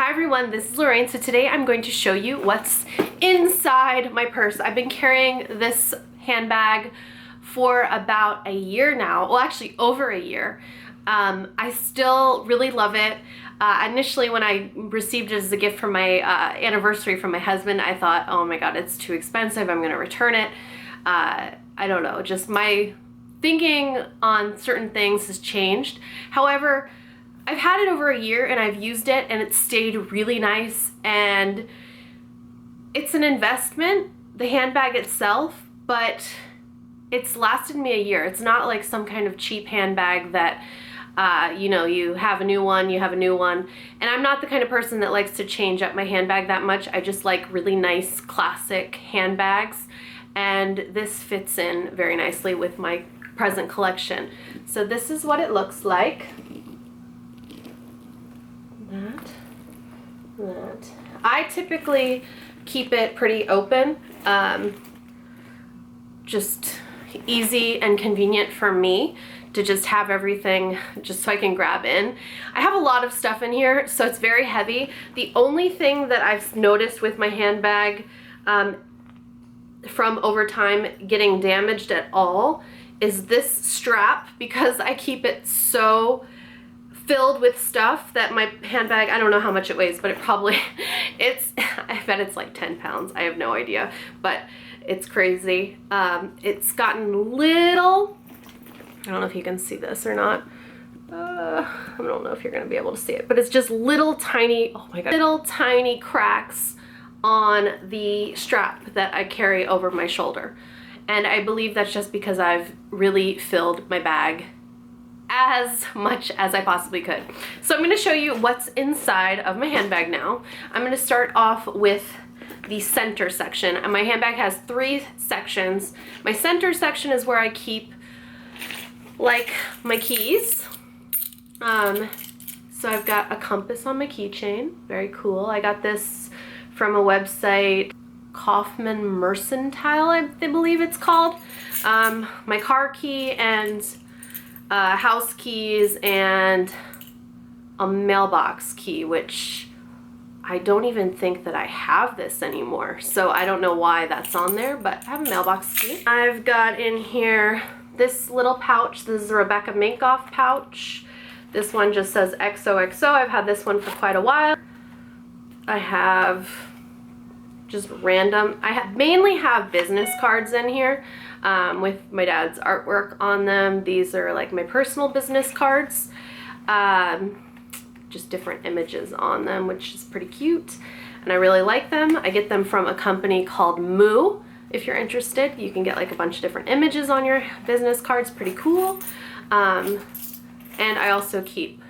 Hi everyone, this is Lorraine. So today I'm going to show you what's inside my purse. I've been carrying this handbag for about a year now. Well, actually over a year. I still really love it. Initially when I received it as a gift for my anniversary from my husband, I thought, oh my god, it's too expensive, I'm gonna return it. I don't know, just my thinking on certain things has changed. However, I've had it over a year and I've used it and it stayed really nice, and it's an investment, the handbag itself, but it's lasted me a year. It's not like some kind of cheap handbag that you know, you have a new one, and I'm not the kind of person that likes to change up my handbag that much. I just like really nice classic handbags, and this fits in very nicely with my present collection. So this is what it looks like. That. I typically keep it pretty open, just easy and convenient for me to just have everything just so I can grab in. I have a lot of stuff in here, so it's very heavy. The only thing that I've noticed with my handbag from over time getting damaged at all is this strap, because I keep it so filled with stuff that my handbag, I don't know how much it weighs, but it probably, I bet it's like 10 pounds. I have no idea, but it's crazy. It's gotten little, I don't know if you can see this or not. I don't know if you're gonna be able to see it, but it's just little tiny, oh my god, little tiny cracks on the strap that I carry over my shoulder. And I believe that's just because I've really filled my bag as much as I possibly could. So I'm going to show you what's inside of my handbag now. I'm going to start off with the center section. And my handbag has 3 sections. My center section is where I keep like my keys. So I've got a compass on my keychain, very cool. I got this from a website, Kaufman Mercantile, I believe it's called. My car key and house keys and a mailbox key, which I don't even think that I have this anymore, so I don't know why that's on there, but I have a mailbox key. I've got in here this little pouch. This is a Rebecca Minkoff pouch. This one just says XOXO. I've had this one for quite a while. I have just random, mainly have business cards in here with my dad's artwork on them. These are like my personal business cards, just different images on them, which is pretty cute, and I really like them. I get them from a company called MUFE. If you're interested, you can get like a bunch of different images on your business cards, pretty cool. And I also keep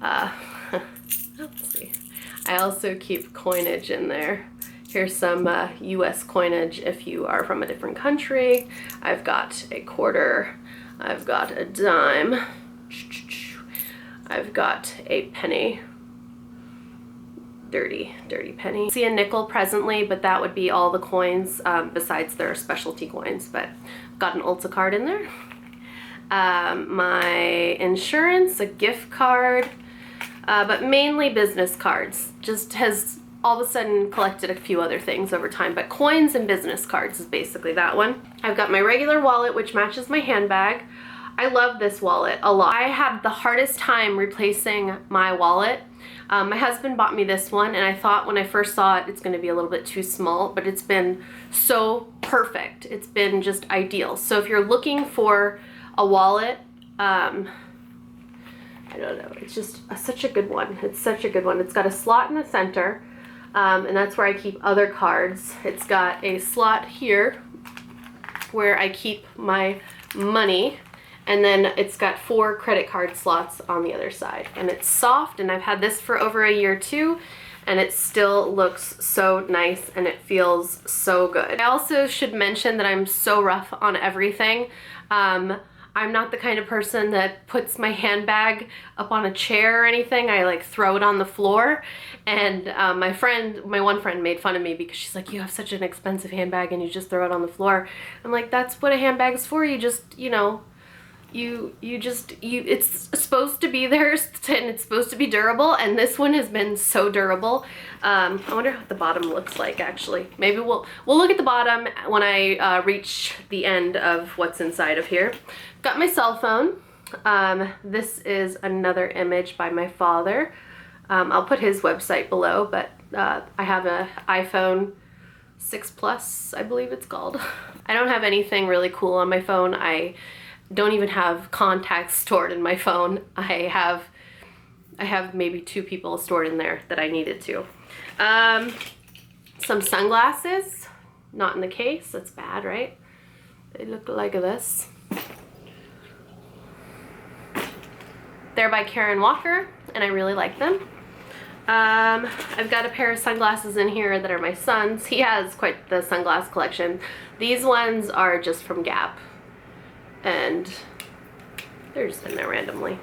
let's see, I also keep coinage in there. Here's some US coinage if you are from a different country. I've got a quarter, I've got a dime, I've got a penny, dirty penny. See a nickel presently, but that would be all the coins besides their specialty coins, but I've got an Ulta card in there. My insurance, a gift card, but mainly business cards. Just has all of a sudden collected a few other things over time, but coins and business cards is basically that one. I've got my regular wallet, which matches my handbag. I love this wallet a lot. I had the hardest time replacing my wallet. My husband bought me this one, and I thought when I first saw it, it's gonna be a little bit too small, but it's been so perfect. It's been just ideal. So if you're looking for a wallet, I don't know, it's just such a good one. It's such a good one. It's got a slot in the center, and that's where I keep other cards. It's got a slot here where I keep my money, and then it's got 4 credit card slots on the other side. And it's soft, and I've had this for over a year too, and it still looks so nice and it feels so good. I also should mention that I'm so rough on everything. I'm not the kind of person that puts my handbag up on a chair or anything. I like throw it on the floor. And my one friend made fun of me because she's like, you have such an expensive handbag and you just throw it on the floor. I'm like, that's what a handbag is for. You just, you know, it's supposed to be there and it's supposed to be durable, and this one has been so durable. I wonder what the bottom looks like actually. Maybe we'll look at the bottom when I reach the end of what's inside of here. Got my cell phone. This is another image by my father. I'll put his website below, but I have an iPhone 6 Plus, I believe it's called. I don't have anything really cool on my phone. I don't even have contacts stored in my phone. I have maybe 2 people stored in there that I needed to. Some sunglasses, not in the case. That's bad, right? They look like this. They're by Karen Walker, and I really like them. I've got a pair of sunglasses in here that are my son's. He has quite the sunglass collection. These ones are just from Gap, and they're just in there randomly.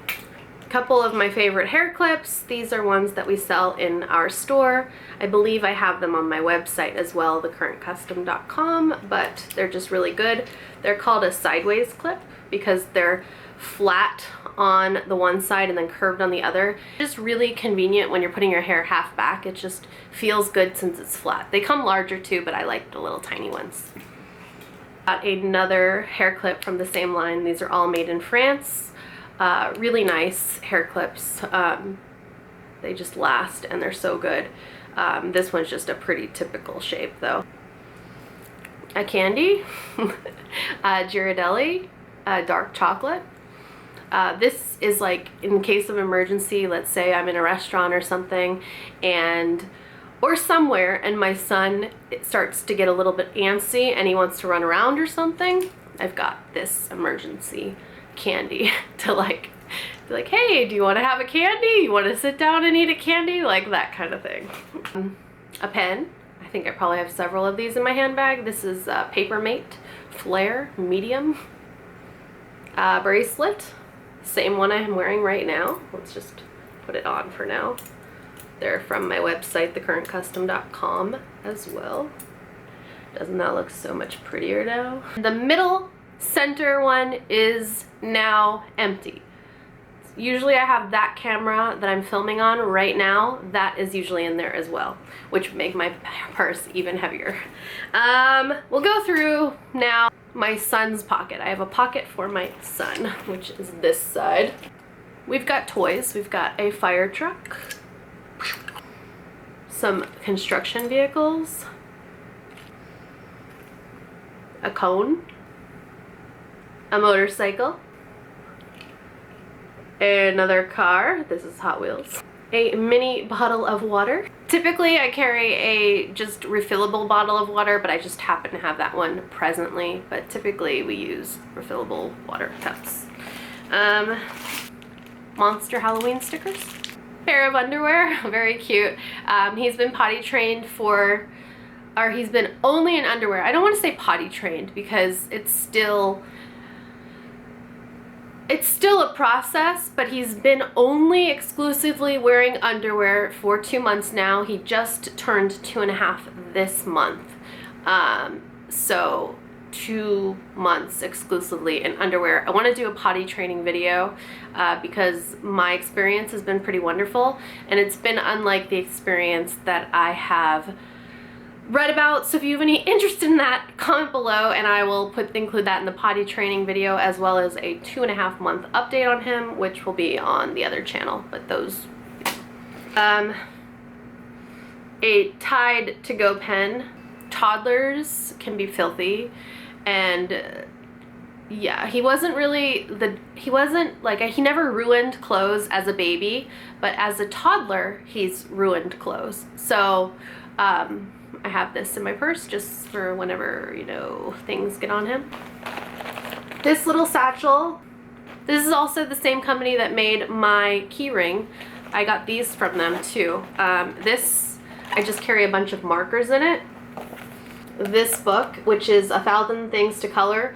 A couple of my favorite hair clips. These are ones that we sell in our store. I believe I have them on my website as well, thecurrentcustom.com, but they're just really good. They're called a sideways clip because they're flat on the one side and then curved on the other. Just really convenient when you're putting your hair half back. It just feels good since it's flat. They come larger too, but I like the little tiny ones. Got another hair clip from the same line. These are all made in France. Really nice hair clips. They just last and they're so good. This one's just a pretty typical shape though. A candy, Ghirardelli, dark chocolate. This is like in case of emergency. Let's say I'm in a restaurant or something or somewhere and my son starts to get a little bit antsy and he wants to run around or something. I've got this emergency candy to like be like, hey, do you want to have a candy? You want to sit down and eat a candy? Like that kind of thing. A pen. I think I probably have several of these in my handbag. This is Papermate Flare Medium. Bracelet. Same one I'm wearing right now. Let's just put it on for now. They're from my website, thecurrentcustom.com as well. Doesn't that look so much prettier now? The middle center one is now empty. Usually I have that camera that I'm filming on right now. That is usually in there as well, which would make my purse even heavier. We'll go through now my son's pocket. I have a pocket for my son, which is this side. We've got toys. We've got a fire truck, some construction vehicles, a cone, a motorcycle, another car. This is Hot Wheels. A mini bottle of water. Typically I carry a just refillable bottle of water, but I just happen to have that one presently. But typically we use refillable water cups. Monster Halloween stickers. Pair of underwear, very cute. He's been potty trained he's been only in underwear. I don't want to say potty trained because it's still a process, but he's been only exclusively wearing underwear for 2 months now. He just turned 2.5 this month. So 2 months exclusively in underwear. I want to do a potty training video because my experience has been pretty wonderful, and it's been unlike the experience that I have read about. So if you have any interest in that, comment below and I will include that in the potty training video, as well as a 2.5 month update on him, which will be on the other channel. But those a Tide to go pen. Toddlers can be filthy, and yeah, he never ruined clothes as a baby, but as a toddler he's ruined clothes. So I have this in my purse just for whenever, you know, things get on him. This little satchel, this is also the same company that made my key ring. I got these from them too. This, I just carry a bunch of markers in it. This book, which is 1,000 Things to Color.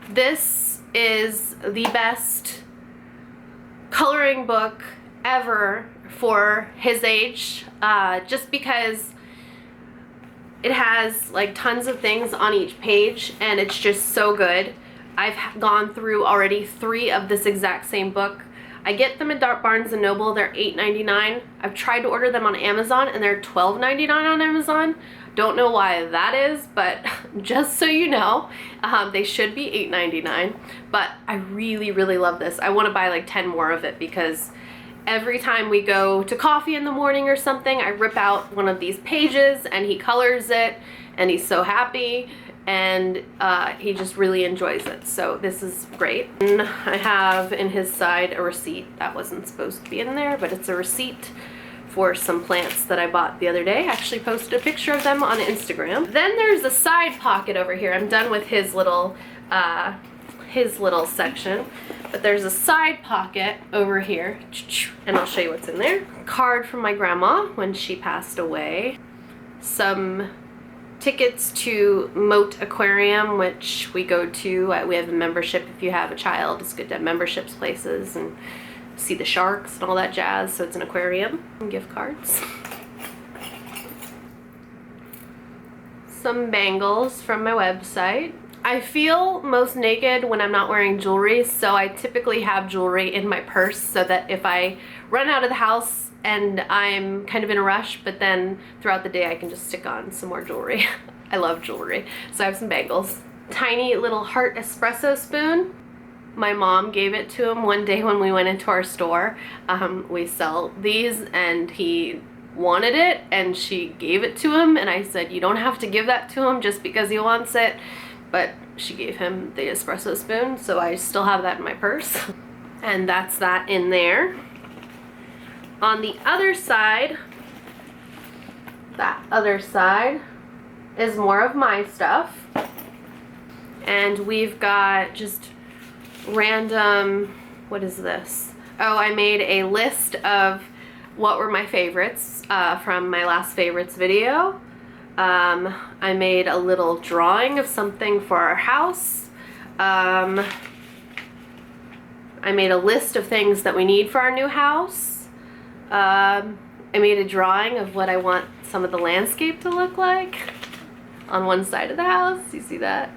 This is the best coloring book ever for his age, just because it has like tons of things on each page and it's just so good. I've gone through already 3 of this exact same book. I get them at Barnes & Noble. They're $8.99. I've tried to order them on Amazon and they're $12.99 on Amazon. Don't know why that is, but just so you know, they should be $8.99. But I really, really love this. I want to buy like 10 more of it because every time we go to coffee in the morning or something, I rip out one of these pages and he colors it and he's so happy. And he just really enjoys it. So this is great. And I have in his side a receipt. That wasn't supposed to be in there, but it's a receipt for some plants that I bought the other day. I actually posted a picture of them on Instagram. Then there's a side pocket over here. I'm done with his little section, but there's a side pocket over here, and I'll show you what's in there. Card from my grandma when she passed away. Some tickets to Moat Aquarium, which we go to. We have a membership. If you have a child, it's good to have memberships places and see the sharks and all that jazz. So it's an aquarium. And gift cards. Some bangles from my website. I feel most naked when I'm not wearing jewelry, so I typically have jewelry in my purse so that if I run out of the house and I'm kind of in a rush, but then throughout the day I can just stick on some more jewelry. I love jewelry. So I have some bangles. Tiny little heart espresso spoon. My mom gave it to him one day when we went into our store. We sell these and he wanted it and she gave it to him, and I said, you don't have to give that to him just because he wants it. But she gave him the espresso spoon, so I still have that in my purse. And that's that in there. On the other side, that other side is more of my stuff. And we've got just random, what is this? Oh, I made a list of what were my favorites from my last favorites video. I made a little drawing of something for our house. I made a list of things that we need for our new house. I made a drawing of what I want some of the landscape to look like on one side of the house. You see that?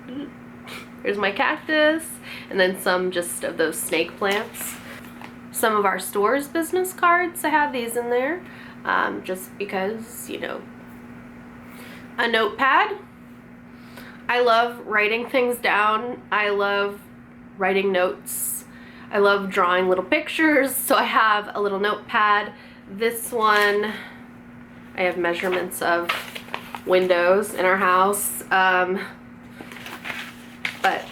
Here's my cactus, and then some just of those snake plants. Some of our store's business cards, I have these in there, just because, you know. A notepad. I love writing things down. I love writing notes. I love drawing little pictures, so I have a little notepad. This one, I have measurements of windows in our house, but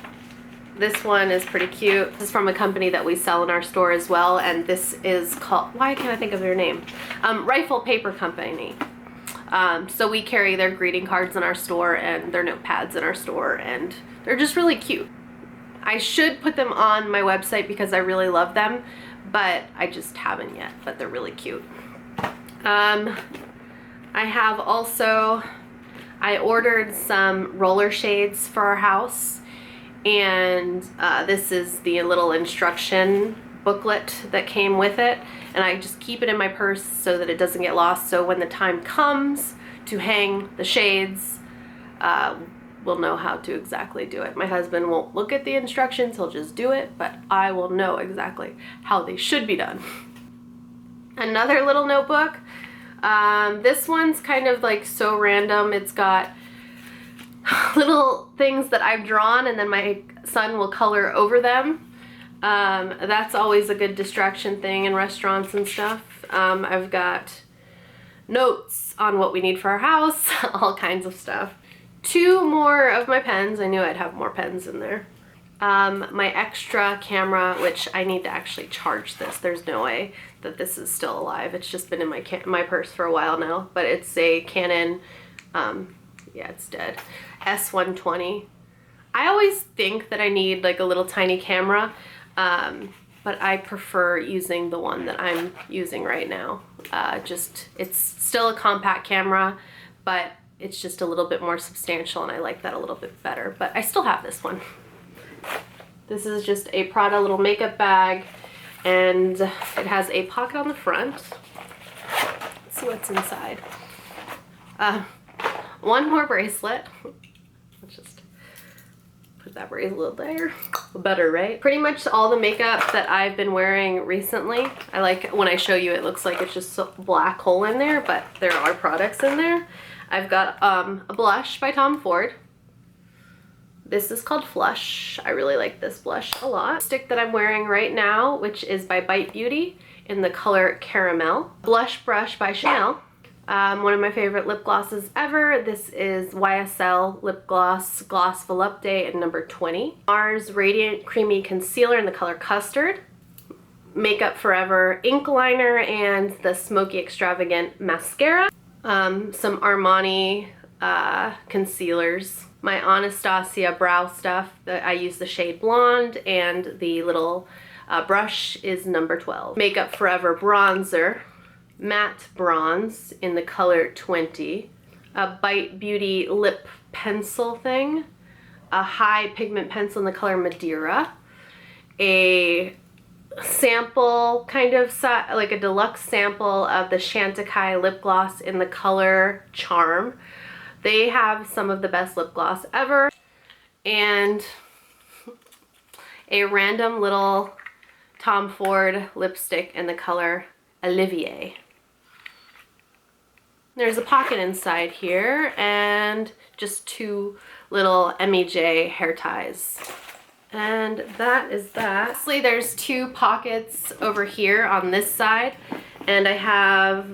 this one is pretty cute. This is from a company that we sell in our store as well, and this is called, why can't I think of their name? Rifle Paper Company. So we carry their greeting cards in our store and their notepads in our store, and they're just really cute. I should put them on my website because I really love them, but I just haven't yet, but they're really cute. I have also, I ordered some roller shades for our house, and this is the little instruction booklet that came with it, and I just keep it in my purse so that it doesn't get lost, so when the time comes to hang the shades, we'll know how to exactly do it. My husband won't look at the instructions, he'll just do it, but I will know exactly how they should be done. Another little notebook. This one's kind of like so random. It's got little things that I've drawn and then my son will color over them. That's always a good distraction thing in restaurants and stuff. I've got notes on what we need for our house, all kinds of stuff. 2 more of my pens. I knew I'd have more pens in there. My extra camera, which I need to actually charge this. There's no way that this is still alive. It's just been in my purse for a while now, but it's a Canon, yeah, it's dead, S120. I always think that I need like a little tiny camera, but I prefer using the one that I'm using right now. It's still a compact camera, but it's just a little bit more substantial, and I like that a little bit better, but I still have this one. This is just a Prada little makeup bag, and it has a pocket on the front. Let's see what's inside. One more bracelet. Let's just put that breathe a little better, right? Pretty much all the makeup that I've been wearing recently. I like when I show you, it looks like it's just a black hole in there, but there are products in there. I've got a blush by Tom Ford. This is called Flush. I really like this blush a lot. Stick that I'm wearing right now, which is by Bite Beauty in the color Caramel. Blush brush by Chanel. One of my favorite lip glosses ever. This is YSL Lip Gloss Gloss Volupte in number 20. NARS Radiant Creamy Concealer in the color Custard. Makeup Forever ink liner and the Smoky Extravagant mascara. Some Armani concealers. My Anastasia brow stuff, I use the shade Blonde, and the little brush is number 12. Makeup Forever bronzer. Matte bronze in the color 20, a Bite Beauty lip pencil thing, a high pigment pencil in the color Madeira, a sample kind of like a deluxe sample of the Chantecaille lip gloss in the color Charm. They have some of the best lip gloss ever, and a random little Tom Ford lipstick in the color Olivier. There's a pocket inside here and just two little MEJ hair ties. And that is that. Lastly, there's two pockets over here on this side, and I have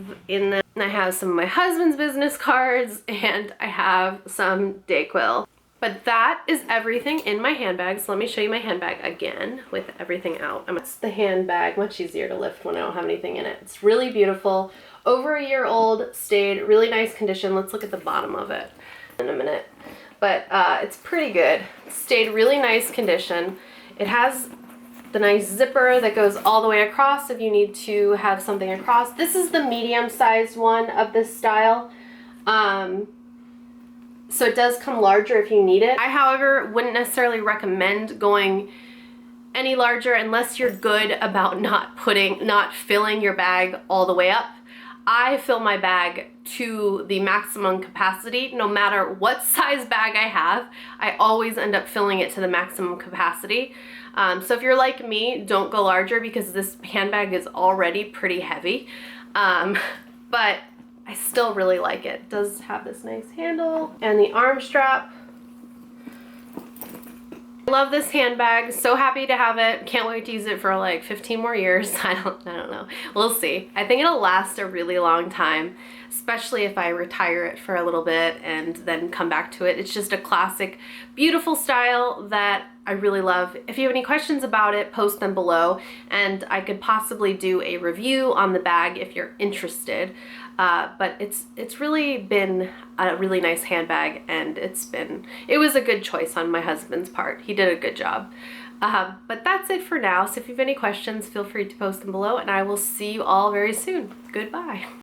some of my husband's business cards, and I have some Dayquil. But that is everything in my handbag. So let me show you my handbag again with everything out. It's the handbag, much easier to lift when I don't have anything in it. It's really beautiful. Over a year old, stayed really nice condition. Let's look at the bottom of it in a minute. But it's pretty good. Stayed really nice condition. It has the nice zipper that goes all the way across if you need to have something across. This is the medium-sized one of this style. So it does come larger if you need it. I, however, wouldn't necessarily recommend going any larger unless you're good about not filling your bag all the way up. I fill my bag to the maximum capacity. No matter what size bag I have, I always end up filling it to the maximum capacity. So if you're like me, don't go larger because this handbag is already pretty heavy. But I still really like it. It does have this nice handle and the arm strap. I love this handbag. So happy to have it. Can't wait to use it for like 15 more years. I don't know. We'll see. I think it'll last a really long time, especially if I retire it for a little bit and then come back to it. It's just a classic, beautiful style that I really love. If you have any questions about it, post them below, and I could possibly do a review on the bag if you're interested. But it's really been a really nice handbag, and it was a good choice on my husband's part. He did a good job. But that's it for now. So if you have any questions, feel free to post them below, and I will see you all very soon. Goodbye.